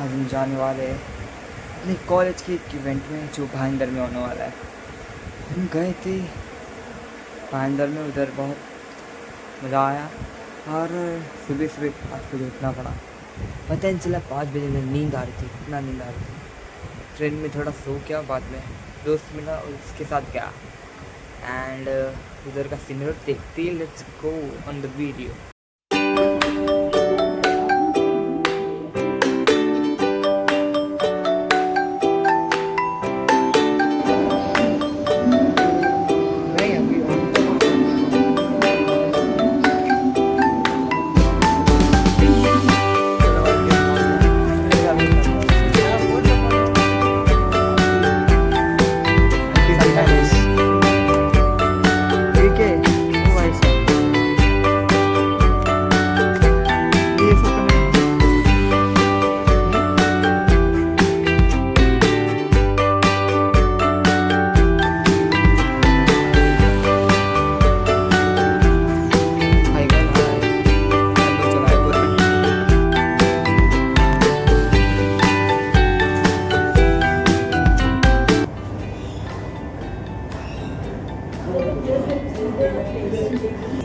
आज हम जाने वाले हैं अपने कॉलेज के एक इवेंट में जो भाईंदर में होने वाला है। हम गए थे भाईंदर में, उधर बहुत मज़ा आया और सुबह सुबह 5 बजे उठना पड़ा। पता नहीं चला 5 बजे में नींद आ रही थी, इतना नींद आ रही थी। ट्रेन में थोड़ा सो गया, बाद में दोस्त मिला और उसके साथ गया एंड उधर का सीनरी देखते ही let's go on the video.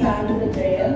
Start with the prayer.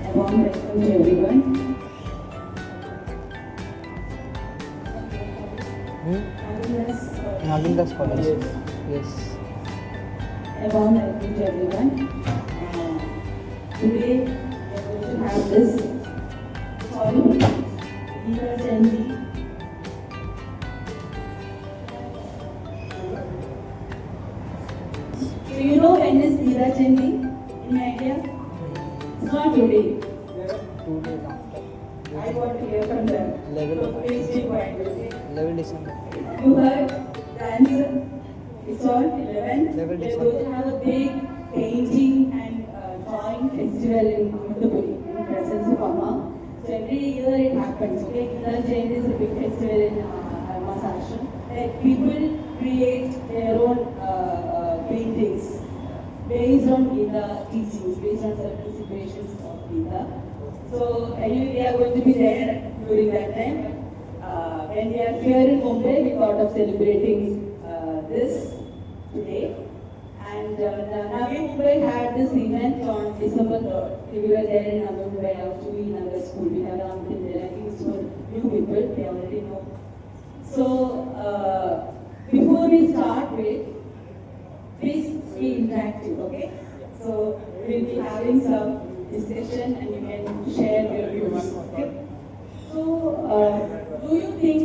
A warm welcome to everyone. Navindas College. Yes. A warm welcome to everyone. Today we are going to have this Gita Jayanti. So you know when is Gita Jayanti? Any idea? It's not today. 2 days after. I want to hear from them. 11 So please be quiet. 11 December. You heard the answer? It's on 11. 11 We're December. going to have a big painting and drawing festival in Amrapuri in presence of Amma. So every year it happens. Okay, Gita Jayanti is a big festival in Masashram. Like people create their own paintings based on Gita teachings, based on certain situations of Gita. So anyway, we are going to be there during that time. When we are here in Mumbai, we thought of celebrating this today. And Navi Mumbai had this event on December 3rd. We were there in Navi Mumbai, our in our school. We have been there. I think it's for new people, they already know. So before we start with, please be interactive, okay? So we'll be having some discussion and you can share your views, okay? So do you think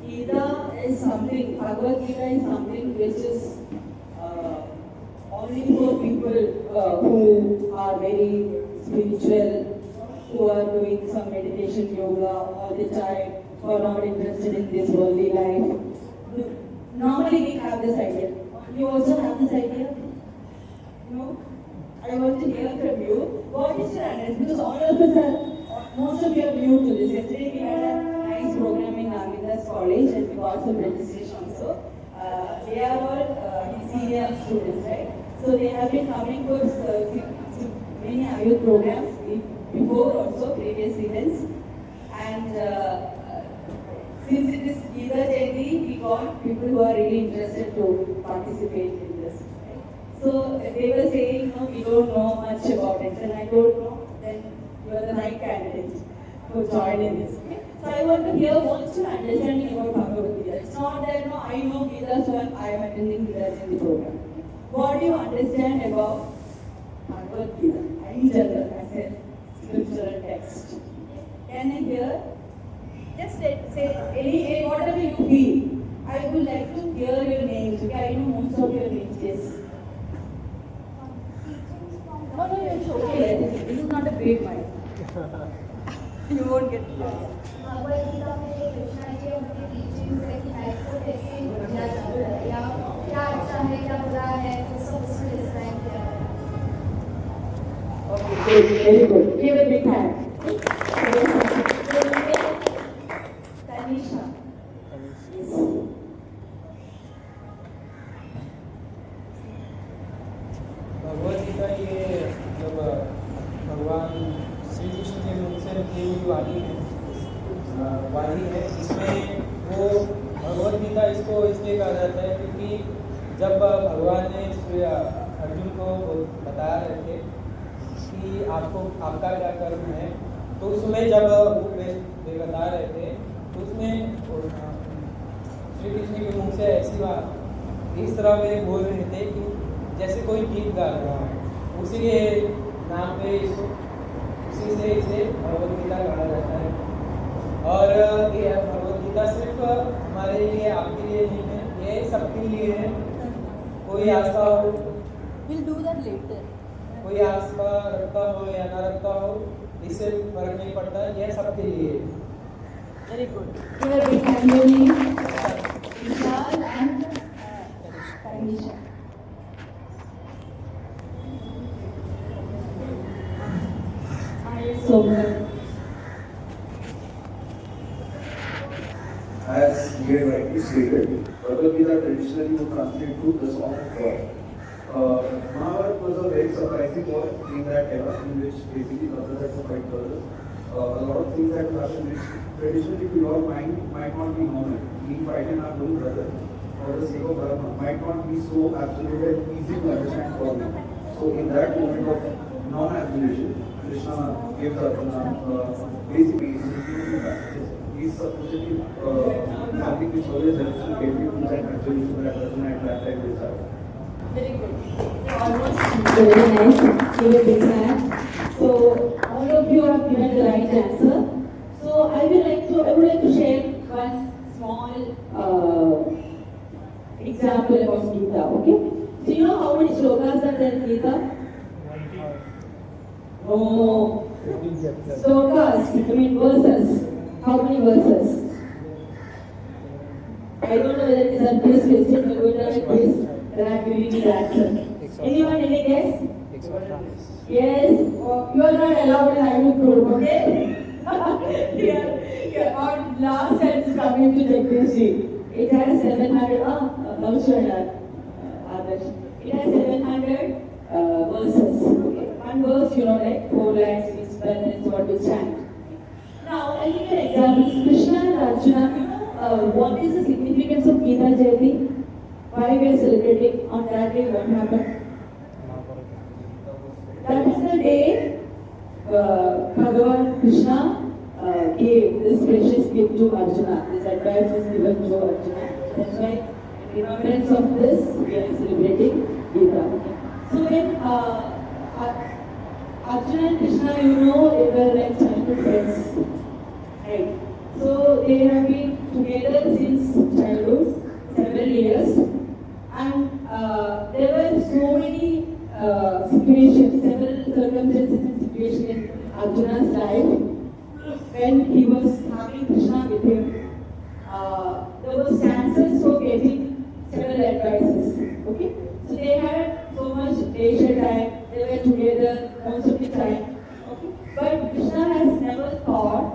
Gita is something, Bhagavad Gita is something which is only for people who are very spiritual, who are doing some meditation yoga all the time, who are not interested in this worldly life? Normally we have this idea. You also have this idea? No? I want to hear from you. What is your address? Because all of us are, most of you are new to this. Yesterday we had a nice program in Navindas College and we got some registration also. They are all senior students, right? So they have been coming for many youth programs before also, previous events. And since it is Gita Jayanti, we got people who are really interested to participate in this. Right? So they were saying, no, we don't know much about it. And I don't know, then you are the right candidate to join in this. Okay? So I want to hear what's your understanding about Bhagavad Gita. It's not that no, I know Gita, so I am attending Gita Jayanti program. What do you understand about Bhagavad Gita in general as a scripture? whatever you feel. I would like to hear your names. Okay, I know most of your names. Yes. No, no, it's okay. This is not a big mic. You won't get it. Bhagavad Gita में कृष्णा जी अपनी teachings है कि life को कैसे जिया जाता है या क्या अच्छा है क्या बुरा है वो सब उसमें डिस्क्राइब किया है। Okay, good, very good. Give a big hand. Tanisha. Bhagavad Gita ये जब भगवान श्री कृष्ण के मुख से निकली हुई वाणी है इसमें वो भगवद गीता इसको इसलिए कहा जाता है क्योंकि जब भगवान ने अर्जुन को बता रहे थे कि आपको आपका क्या कर्म है तो उसमें जब वे बता रहे थे तो उसमें श्री कृष्ण के मुख से ऐसी बात इस तरह वे बोल रहे थे कि जैसे कोई गीत गा रहा है उसी के नाम पे इसको उसी से इसे भगवद गीता कहा जाता है। और ये भगवद गीता सिर्फ हमारे लिए आपके लिए नहीं है ये सबके लिए है। कोई आस्था हो We'll do that later. कोई आस्था रखता हो या ना रखता हो इससे फर्क नहीं पड़ता यह सबके लिए है। Very good. Give a big hand, Yoni, Vishal and Tanisha. So as we have rightly stated, Bhagavad Gita traditionally would translate to the song of God. Mahabharata was a very surprising war in that era, in which basically brothers had to fight brothers. A lot of things had to happen which traditionally to your mind might not be normal. Being fighting our own brother for the sake of Dharma might not be so absolute and easy to understand for you. So in that moment of non-absolution, Krishna gives Arjuna basically he's supposedly something which always helps to get you to that absolution that Arjuna at that time decided. very good. Almost very nice. Give a big hand. So all of you have given the right answer. So I would like to share one small example about Gita. Okay. So you know how many shlokas are there in Gita? No. Shlokas, I mean verses. How many verses? I don't know whether it is a quiz question, but going to have a quiz, then I'm giving you the answer. Anyone, any guess? Yes. You are not allowed in Ivy group, okay? Yeah. Our last sentence coming to Jagdish. It has 700, Adarsh. It has 700 verses. Okay. One verse, you know, like 4 lines, means 12 minutes, what we chant. Now, I'll give you an example. Krishna and Arjuna, you know, what is the significance of Gita Jayanti? Why we are celebrating on that day? What happened? That is the day Bhagavan Krishna gave this precious gift to Arjuna. This advice was given to Arjuna. That's why, in remembrance of this, we are celebrating Gita. So when Arjuna and Krishna, you know, they were like childhood friends. Right. So they have been together since childhood, several years, and there were so many situations, several circumstances and situations in Arjuna's life when he was having Krishna with him. There were chances for getting several advices. Okay, so they had so much leisure time. They were together most of the time. Okay, but Krishna has never thought,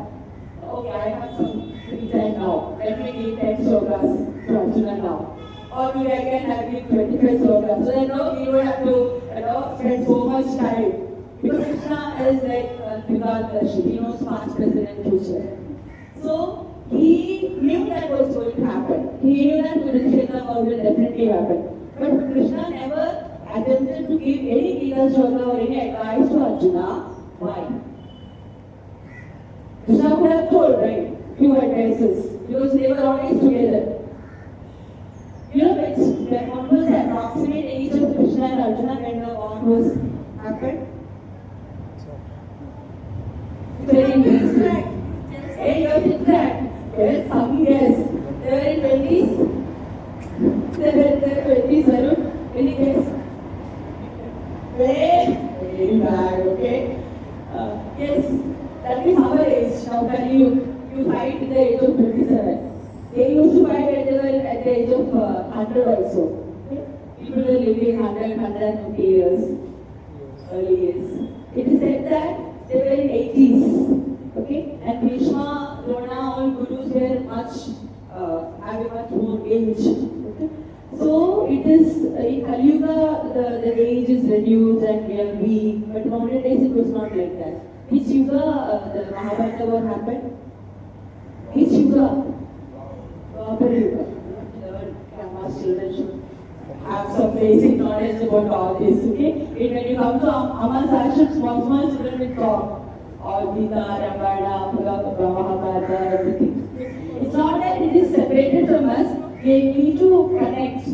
okay, I have some free time now. Let me give 10 slokas to Arjuna now. Or maybe I can give 25 slokas. So that no, we don't have to spend so much time. Because Krishna is like Vigatdashi. He knows past, present and future. So he knew that was going to happen. He knew that Kurukshetra will definitely happen. But Krishna never attempted to give any Gita sloka or any advice to Arjuna. Why? Krishna could have told, right, few advices, because they were always together. You know, what was the approximate age of Krishna and Arjuna when the war was happened? Very interesting. Hey, you have been track. Yes, something very bad, okay? Yes, that is our age. Now can you fight at the age of 27? They used to fight at the age of 100 also. Okay? People were living 150 years, early years. It is said that they were in 80s, okay? And Bhishma, Drona, all gurus were having much more age. Okay? So it is in Kali Yuga the age is reduced and we are weak, but in olden days it was not like that. Which Yuga the Mahabharata war happened? Which Yuga? Dwapara Yuga. Grandma's children should have some basic knowledge about all this, okay? When you come to Amma's ashram, small children will talk. All Gita, Ramayana, Mahabharata, everything. It's not that it is separated from us. We need to connect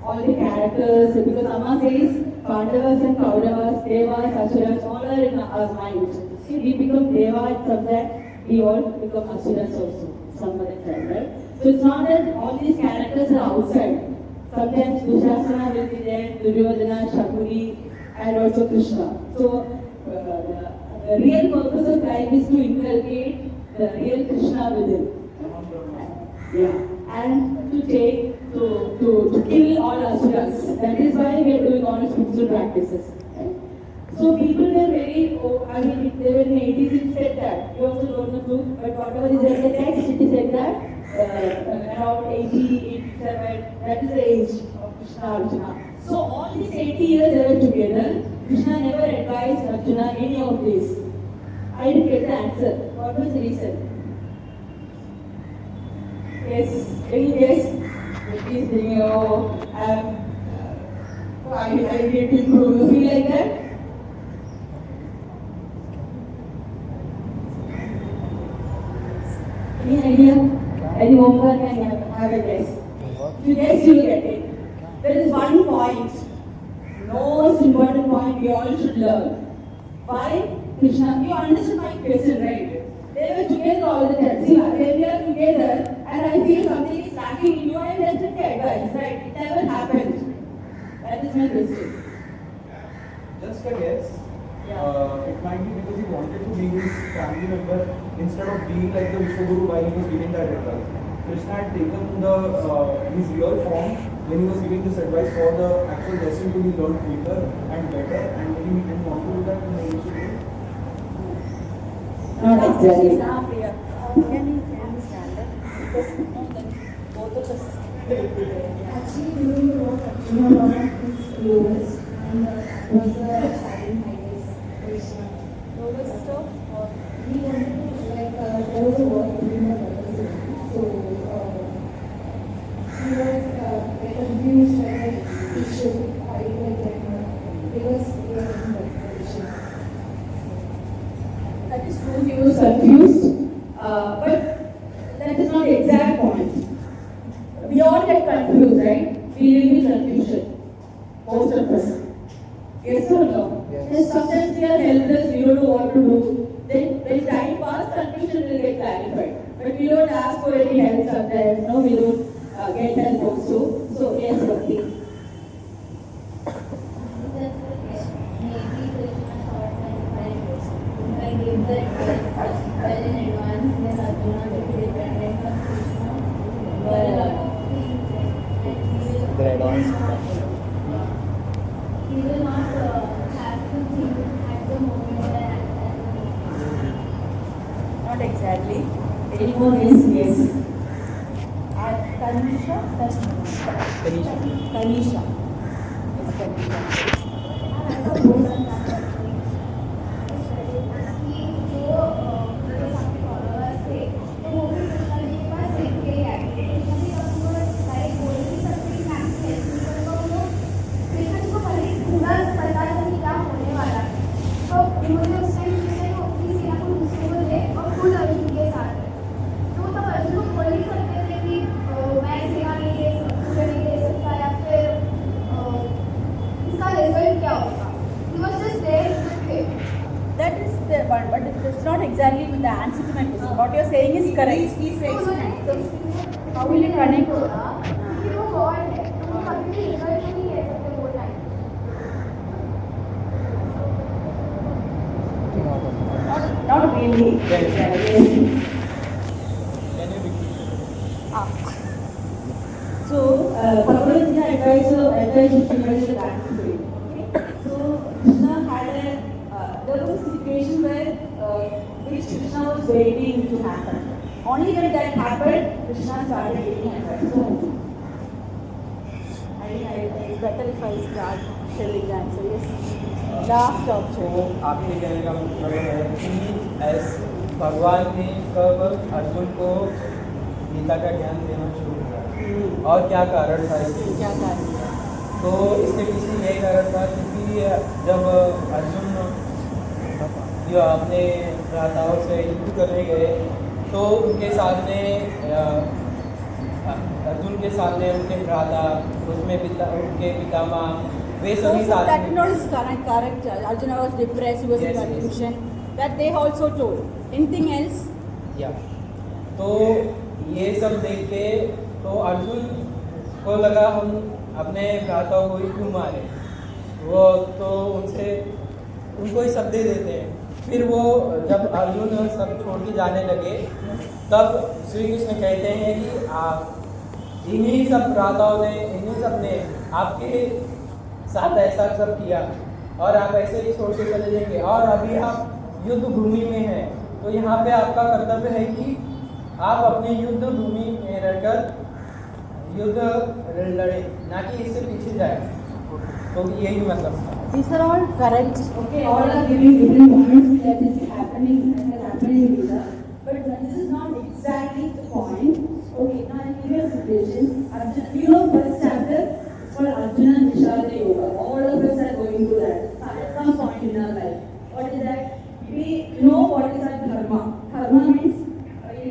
all the characters because Amma says Pandavas and Kauravas, Devas, Asuras, all are in our mind. See, we become Deva at some time, we all become Asuras also, some other time, right? So it's not that all these characters are outside. Sometimes Dushasana will be there, Duryodhana, Shakuni, and also Krishna. So the real purpose of life is to inculcate the real Krishna within. Yeah. And to kill all asuras. That is why we are doing all spiritual practices. Right? So people were very, they were in 80s, it said that. You also don't know truth, but whatever is in the text, it is said that around 80, 87, that is the age of Krishna Arjuna. So all these 80 years they were together. Krishna never advised Arjuna any of this. I didn't get the answer. What was the reason? Yes, any guess? Please bring I get to improve. You feel like that? Any idea? Any homework and have a guess? If you guess, you will get it. There is one point, most important point we all should learn. Why? Krishna, you understood my question, right? They were together all the time. See, when we are together and I feel something is lacking in you, I definitely advise, right? It never happened. That is my question. Just a guess. Yeah. It might be because he wanted to be his family member instead of being like the Vishwaguru while he was giving that advice. Krishna had taken his real form when he was giving this advice for the actual lesson to be learned quicker and better, and when he didn't want to do that in the initial days. Not exactly. Can we stand up? Because both of us. Actually, during the war, one of his lowest and was the silent highways. Lowest of he wanted to there was a war between the brothers. So he was confused whether he should fight with them because he was in that position. That is true, he was confused, but that is not the exact point. We all get confused, right? We live in confusion, most of us. Yes or no? Yes. Sometimes we are helpless, we don't know what to do. Then when time passes, confusion will get clarified. But we don't ask for any help sometimes, no, we don't get help also. So yes, Bhakti. Maybe Krishna thought that if I give the advice well in advance, then Arjuna will be dependent on Krishna for a lot of things, and he will not have to think at the moment that Not exactly. Any more guess? Yes. Tanisha. Tanisha. Yes, Tanisha. That is the one, but it's not exactly the answer to my question. What you're saying is correct. How will you connect? kindly. Yes. Yes. Can you repeat? So, Bhagavad Gita advised students to dance free. Okay. So, Krishna had there was a situation where which Krishna was waiting to happen. Only when that happened, Krishna started getting advice. So, I think it's better if I start telling the answer. Yes. Last तो option. आपके कहने का मतलब है कि भगवान ने कब अर्जुन को गीता का ज्ञान देना शुरू किया और क्या कारण था इसके क्या कारण है? तो इसके पीछे यही कारण था क्योंकि जब अर्जुन जो अपने भ्राताओं से युद्ध करने गए तो उनके सामने अर्जुन के सामने उनके भ्राता उसमें उनके पितामह वे सभी साथ that में not is correct. Arjuna was depressed, he was in Yes, yes. confusion. That they also told. Anything else? या तो ये सब देख के तो अर्जुन को लगा हम अपने भ्राताओं को ही क्यों मारे वो तो उनसे उनको ही सब दे देते हैं फिर वो जब अर्जुन सब छोड़ के जाने लगे तब श्री कृष्ण कहते हैं कि आप इन्हीं सब भ्राताओं ने इन्हीं सब ने आपके साथ ऐसा सब किया और आप ऐसे ही छोड़ के चले जाएंगे और अभी आप युद्ध भूमि में हैं तो यहाँ पे आपका कर्तव्य है कि आप अपनी युद्ध भूमि में रहकर युद्ध लड़े ना कि इससे पीछे जाए तो यही मतलब था These are all correct. Okay, all are giving different points that is happening and has happened in Gita, but this is not exactly the point. Okay, now in previous situation, Arjuna, you know, first chapter is called Arjuna Nishada Yoga. All of us are going through that at some point in our life. What is that? We know what is our dharma. Dharma means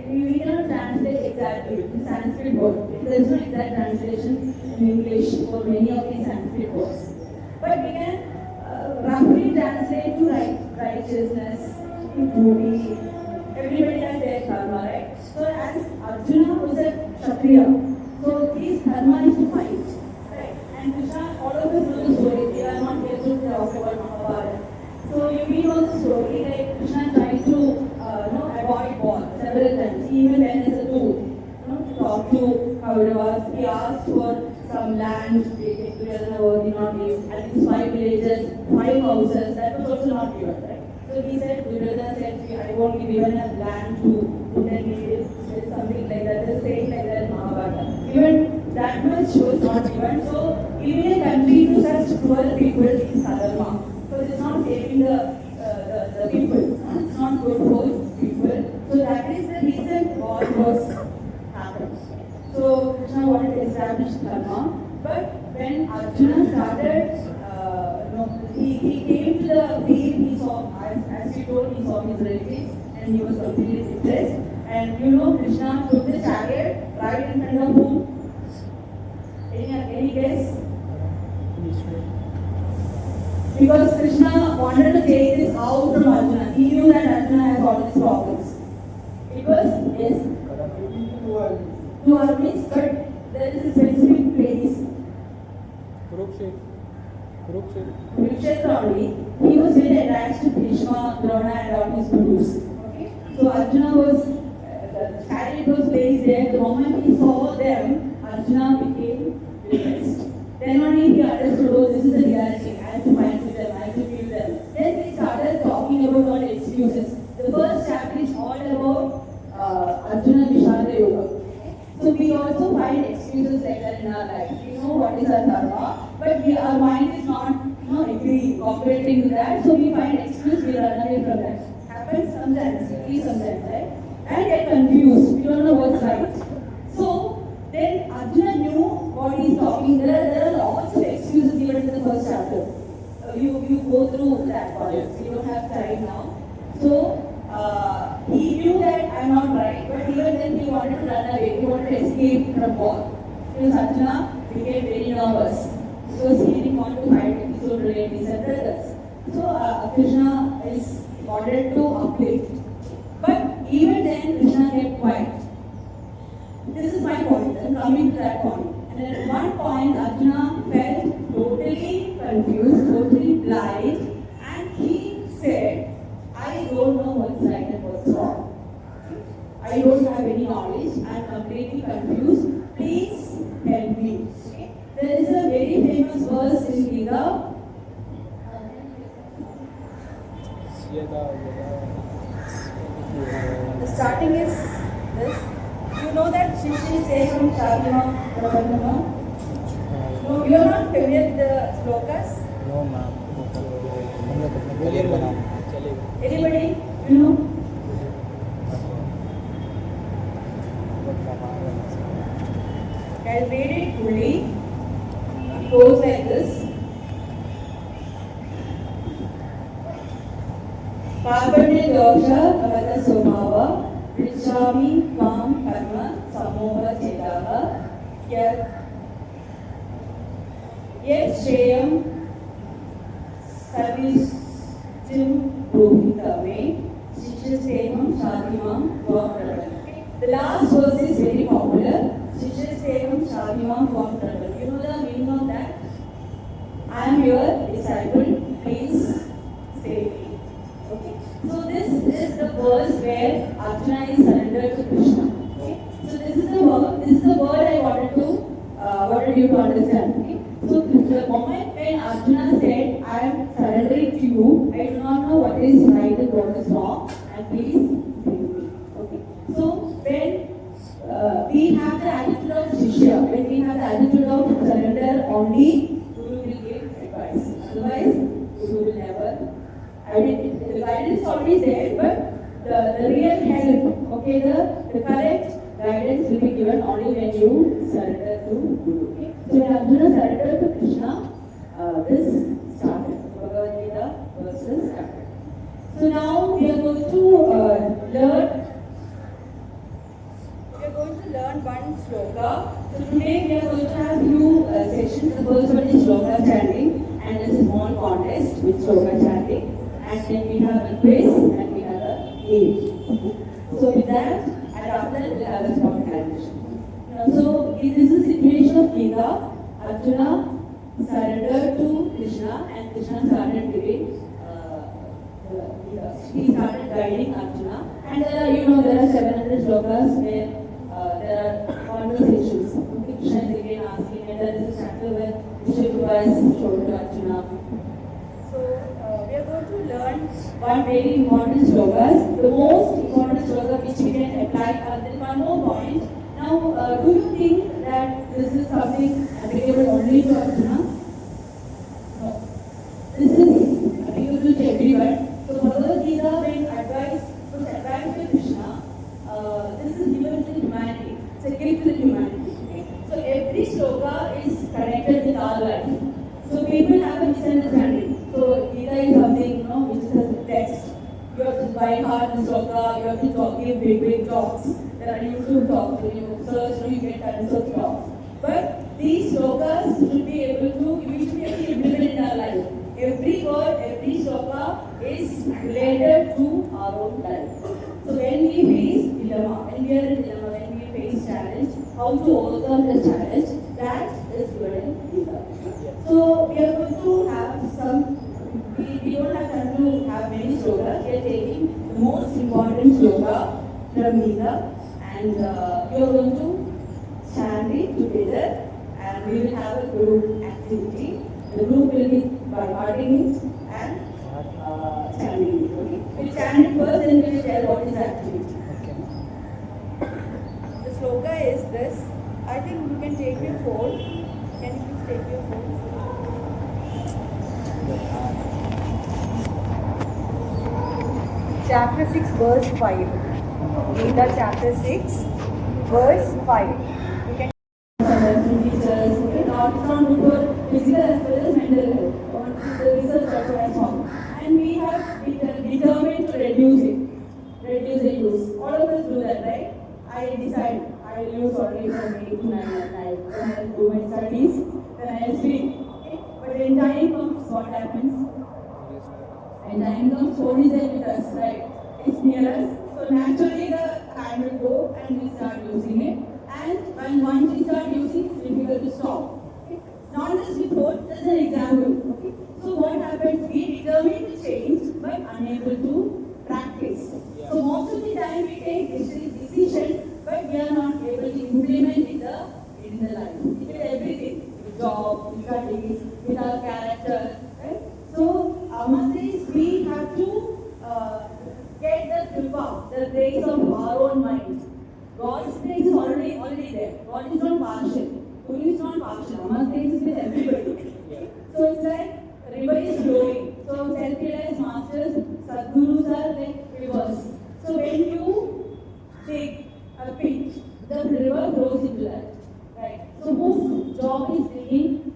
we cannot translate exactly the Sanskrit word. There is no exact translation in English for many of these Sanskrit words. But we can roughly translate to righteousness, to duty. Everybody has their dharma, right? So as Arjuna was a Kshatriya, so his dharma is to fight, right? And Krishna, all of us know the story. We are not here to talk about Mahabharata. So we know the story, like Krishna tried to avoid war several times. He even went as a tool, to talk to Kauravas. He asked for some land, Duryodhana did not give, at least 5 villages, 5 houses, that was also not given, right? So he said, Duryodhana said, I won't give even a land to put and live, something like that, the same like that in Mahabharata. Even that much was not given, so giving a country to such cruel people is sadharma. Because it's not saving the people, it's not good for people. So that is the reason war was happened. So Krishna wanted to establish dharma, but when Arjuna started, he came to the field, he saw, as he told, he saw his relatives and he was completely depressed. And Krishna took the chariot right in front of whom? Any guess? Because Krishna wanted to take this out from Arjuna. He knew that Arjuna has all these problems. It was, yes, two armies, but there is a specific place. Kurukshetra only. He was very attached to Bhishma, Drona and all his gurus. Okay? So Arjuna was, the chariot was placed there. The moment he saw them, Arjuna became depressed. Then only he understood, oh, this is the reality. I have to fight with them, I have to kill them. Then he started talking about all excuses. The first chapter is all about Arjuna Vishada Yoga. So we also find excuses like that in our life. We know what is our dharma, but our mind is not, cooperating with that. So we find excuse, we run away from that. Happens sometimes, sometimes, right? And get confused. We don't know what's right. So then Arjuna knew what he's talking. There are lots of excuses given in the first chapter. You go through that part. Yes. We don't have time now. So he knew that I'm not right, but even then he wanted to run away. He wanted to escape from war. Because Arjuna became very nervous because he didn't want to fight with his own relatives and brothers. So Krishna wanted to uplift. But even then Krishna kept quiet. This is my point. I'm coming to that point. And at one point Arjuna felt totally confused, totally blind, and he said, I don't know what's right and what's ये था The starting is this. You know that Shishri Seham Shadima Prabandhama? No, you are not familiar with the slokas? No ma'am हम लोग अपना career बनाना चलेगा Anybody? You know? I'll read it fully. It goes like this. Parbanya dosha avata swabhava Vichami kam karma samoha chetaha Yet shreyam sarvishtim bhuvitame Shishaseham shadimam vampravan. The last verse is very popular. Shishaseham shadimam vampravan. You know the meaning of that? I am your disciple. Please save me. Okay. So this is the verse where Arjuna is surrendered to Krishna. Okay. So this is the word I wanted you to understand. Okay. So the moment when Arjuna said, I am surrendering to you, I do not know what is right and what is wrong, and please save me. Okay. So when we have the attitude of Shishya, when we have the attitude of surrender only, Guru will give advice. Otherwise, Guru will never. I mean, the guidance is always there, but the real help, okay, the correct guidance will be given only when you surrender to Guru. Okay? So when Arjuna surrendered to Krishna, this started. Bhagavad Gita verses started. So now we are going to learn. We are going to learn one sloka. So today we are going to have few sessions. The first one is sloka chanting, and there's a small contest with sloka chanting. And then we have a quiz and we have a game. So with that, and after that we'll have a small calculation. So this is the situation of Gita. Arjuna surrendered to Krishna and Krishna started giving he started guiding Arjuna. And there are 700 slokas where there are conversations. Krishna is again asking, and there is a chapter where Krishna is shown to Arjuna. So we are going to learn one very important slokas. The most important sloka which we can apply. There is one more point. Now, do you think that this is something applicable only to Arjuna? No. This is applicable to everyone. So Bhagavad Gita, when advice to Krishna, this is given to humanity. It's a gift to the humanity. Okay? So every sloka is connected with our life. So people have a misunderstanding. So Gita is something, which is a text. You have to by heart the sloka, you have to give big talks. There are YouTube talks, when you search, you get answer talks. But these slokas should be able to, we should be able to implement in our life. Every word, every sloka is related to our own life. So when we face dilemma, when we are in dilemma, when we face challenge, how to overcome the challenge, that is given in Gita. So we are going to have we don't have time to have many slokas. We are taking the most important sloka from Gita, and we are going to chant it together, and we will have a group activity. The group will be by parting it and chanting it. Okay? We'll chant it first, then we will tell what is the activity. Okay. The sloka is this. I think you can take your phone. Can you please take your phone? Chapter 6, verse 5. Gita chapter 6, verse 5. You can teachers, okay? Not good for physical as well as mental health. Or the research also has found. And we have determined to reduce the use. All of us do that, right? I decide I will use only from 8 to 9 at night. When I do my studies, then I will sleep. Okay? But when time comes, what happens? When time comes, phone is there with us, right? It's near us. So naturally the hand will go and we start using it. And when once we start using, it's difficult to stop. Okay? Not just with phone, just an example. Okay? So what happens? We determine to change but unable to practice. So most of the time we take decision, but we are not able to implement it in the life. With everything, with job, with studies, with our character. Right? So among these we have to uh, get the kripa, the grace of our own mind. God's grace is already there. God is not partial. Guru is not partial. Amma's grace is with everybody. So it's like river is flowing. So self-realized masters, Sadgurus are like rivers. So when you dig a pit, the river flows into that. Right. So whose job is digging?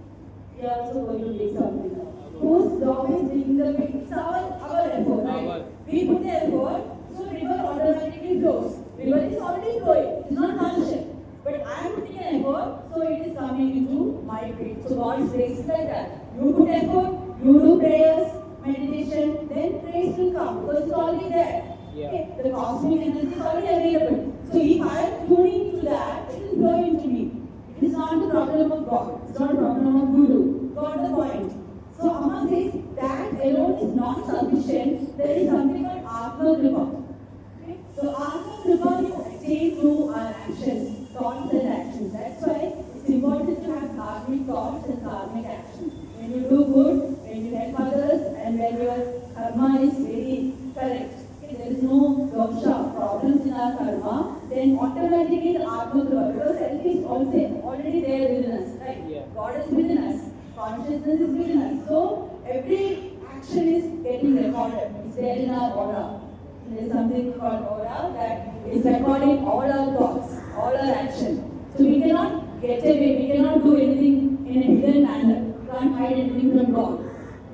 We are also going to dig something. Whose job is digging the pit? It's our effort, right? We put the effort, so river automatically flows. River is already flowing. It's not partial. But I am putting an effort, so it is coming into my pit. So God's grace is like that. You put effort, you do prayers, meditation, then praise will come because it's already there. Okay? The cosmic energy is already available. So if I am tuning to that, it will flow into me. It is not the problem of God. It's not the problem of Guru. Got the point. So Amma says that alone is not sufficient. There is something called Atma Kripa. Okay? So Atma Kripa you attain through our actions, thoughts and actions. That's why it's important to have karmic thoughts and karmic actions. When you do good, when you help others, and when your karma is very correct, okay, there is no dosha, problems in our karma, then automatically the Atma Kripa, because self is also already there within us, right? Yeah. God is within us, consciousness is within us. So every action is getting recorded. It's there in our aura. There is something called aura that is recording all our thoughts, all our actions. So we cannot get away, we cannot do anything in a hidden manner. You can't hide anything from God,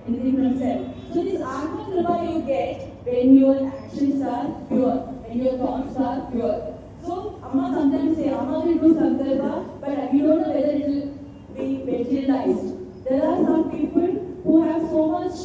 anything from self. So this Atma Kripa you get when your actions are pure, when your thoughts are pure. So Amma sometimes say, Amma will do Sankalpa, but you don't know whether it will be materialized. There are some people who have so much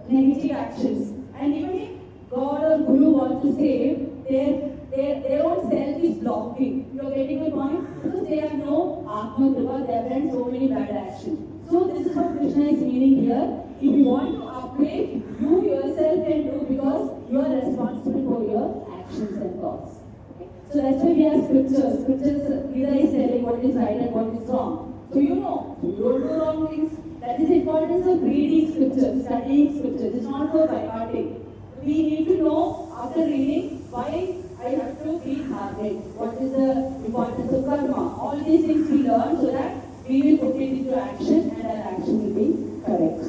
negative actions, and even if God or Guru wants to save, their own self is blocking. You are getting my point? Because they have no Atma Kripa, they have done so many bad actions. So this is what Krishna is meaning here. If you want to upgrade, you yourself can do because you are responsible for your actions and thoughts. Okay? So that's why we have scriptures. Scriptures, Gita is telling what is right and what is wrong. So you know, you don't do wrong things. That is the importance of reading scriptures, studying scriptures. It's not for bypassing. We need to know after reading why I have to be hardened. What is the importance of karma? All these things we learn so that we will put it into action and our action will be correct.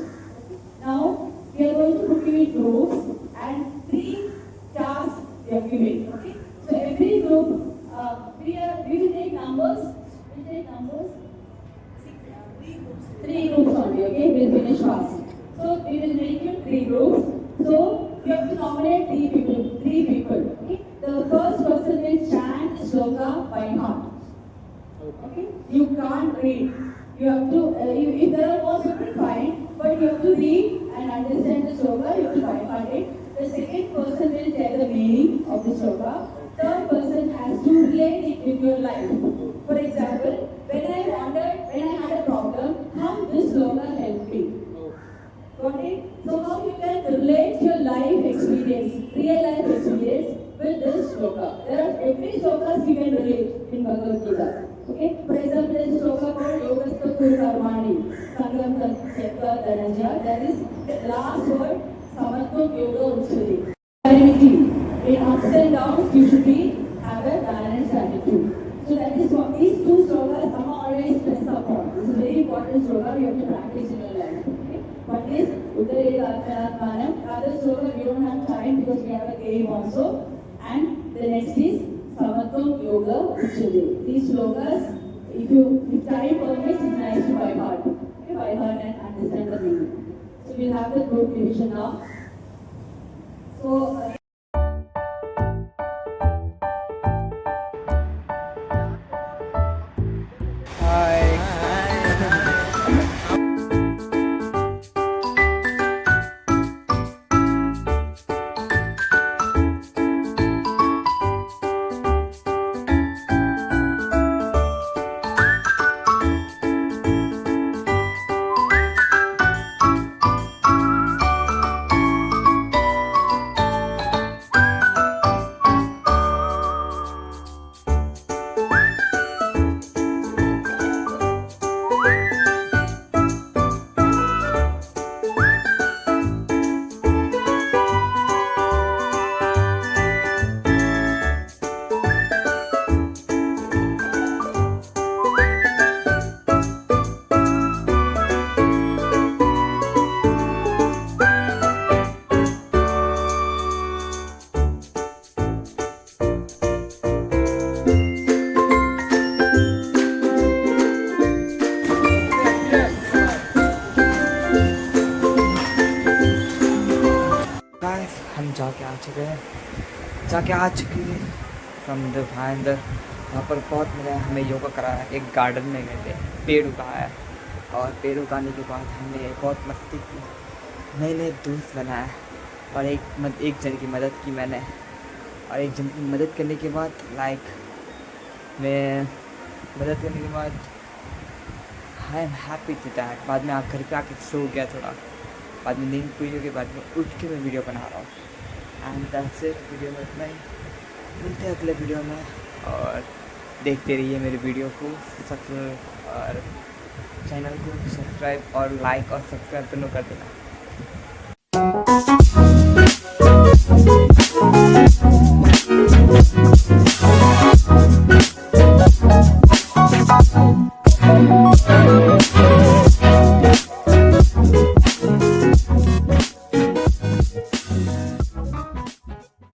Now we are going to put you in groups and 3 tasks we are giving. Okay? So every group we will take numbers. We will take numbers. 3 groups only. Okay? We will finish fast. So we will make you 3 groups. So you have to nominate 3 people. 3 people. Okay? The first person will chant sloka by heart. Okay? You can't read. You have to, if there are more people, fine. But you have to read and understand the sloka. You have to by heart it. The second person will tell the meaning of the sloka. Third person has to relate it with your life. For example, when I had a problem, how this sloka helped me. Got it? So how you can relate your life experience, real life experience with this sloka. There are every slokas you can relate in Bhagavad Gita. Okay? For example, there is a sloka called Yogastu Karmani, Sangam Tattva Dhananjaya. That is the last word, Samatvam Yoga Uchyate. In ups and downs, you should have a balanced attitude. So that is what these 2 slokas Amma always stress upon. This is a very important sloka you have to practice in your life. Okay? One is Uttaredatmanam. Other sloka we don't have time because we have a game also. And the next is Samatvam Yoga Uchyate. These slokas, if time permits, it's nice to by heart. Okay? By heart and understand the meaning. So we'll have the group division now. So guys हम जाके आ चुके हैं समुद्र भाईंदर। वहाँ पर बहुत मज़ा आया, हमें योगा कराया, एक गार्डन में गए थे, पेड़ उगाया और पेड़ उगाने के बाद हमने बहुत मस्ती की, नए नए दोस्त बनाए और एक जन की मदद की मैंने। और एक जन की मदद करने के बाद I am happy to that. बाद में घर पे आके सो गया थोड़ा, बाद में नींद पूरी के बाद में उठ के मैं वीडियो बना रहा हूँ। एंड दैट्स इट, वीडियो में इतना ही, मिलते हैं अगले वीडियो में। और देखते रहिए मेरे वीडियो को, और चैनल को सब्सक्राइब और लाइक और सब्सक्राइब दोनों कर देना।